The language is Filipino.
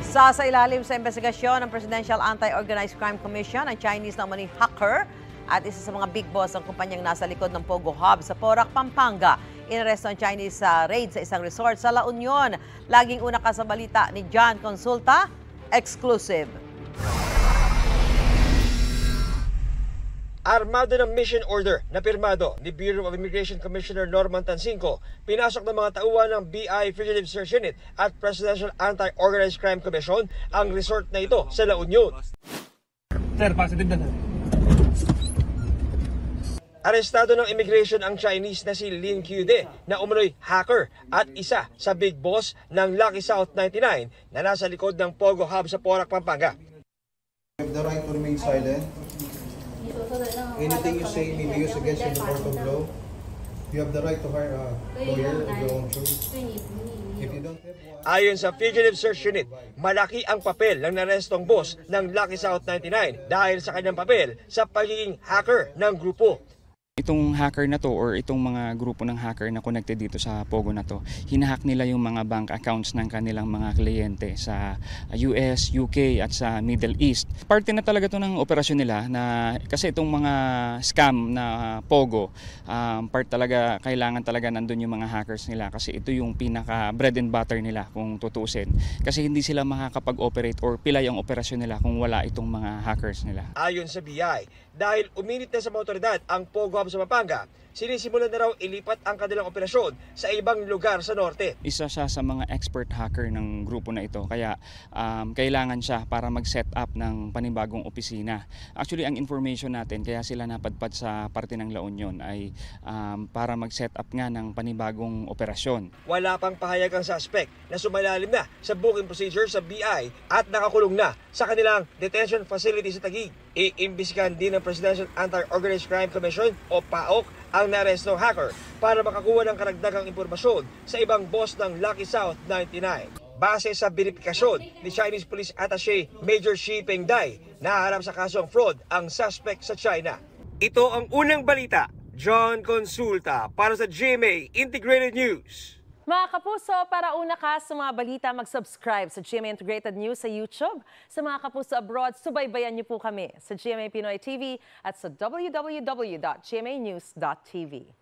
Sa ilalim sa investigasyon ng Presidential Anti-Organized Crime Commission, ang Chinese na umano'y hacker at isa sa mga big boss ng kumpanyang nasa likod ng Pogo Hub sa Porac, Pampanga. Inaresto ang Chinese sa raid sa isang resort sa La Union. Laging una ka sa balita ni John Consulta, exclusive. Armado ng mission order na pirmado ni Bureau of Immigration Commissioner Norman Tansinco, pinasok ng mga tauhan ng BI Fugitive Search Unit at Presidential Anti-Organized Crime Commission ang resort na ito sa La Union. Sir, positive na. Arestado ng immigration ang Chinese na si Lin Qiude na umano'y hacker at isa sa big boss ng Lucky South 99 na nasa likod ng Pogo Hub sa Porac, Pampanga. You have the right to remain silent. Anything you say may be used against you in the court of law. You have the right to hire a lawyer of your own choice. If you don't have one... Ayon sa Fugitive Search Unit, malaki ang papel ng narestong boss ng Lucky South 99 dahil sa kanyang papel sa pagiging hacker ng grupo. Itong hacker na to or itong mga grupo ng hacker na connected dito sa Pogo na to, hinahack nila yung mga bank accounts ng kanilang mga kliyente sa US, UK at sa Middle East. Parte na talaga to ng operasyon nila na kasi itong mga scam na Pogo, part talaga, kailangan talaga nandun yung mga hackers nila kasi ito yung pinaka bread and butter nila kung tutusin. Kasi hindi sila makakapag-operate or pilay ang operasyon nila kung wala itong mga hackers nila. Ayon sa BI, dahil uminit na sa mga otoridad ang Pogo Hub sa Pampanga, sinisimulan na raw ilipat ang kanilang operasyon sa ibang lugar sa norte. Isa siya sa mga expert hacker ng grupo na ito kaya kailangan siya para mag-set up ng panibagong opisina. Actually, ang information natin kaya sila napadpad sa parte ng La Union ay para mag-set up nga ng panibagong operasyon. Wala pang pahayag ang suspect na sumalalim na sa booking procedure sa BI at nakakulong na sa kanilang detention facility sa Taguig. Iimbestigahan din ng Presidential Anti-Organized Crime Commission o PAOC ang narestong hacker para makakuha ng karagdagang impormasyon sa ibang boss ng Lucky South 99. Base sa verifikasyon ni Chinese Police Attaché Major Shi Pengday, naharap sa kasong fraud ang suspect sa China. Ito ang unang balita. John Consulta para sa GMA Integrated News. Mga kapuso, para una ka sa mga balita, mag-subscribe sa GMA Integrated News sa YouTube. Sa mga kapuso abroad, subaybayan niyo po kami sa GMA Pinoy TV at sa www.gmanews.tv.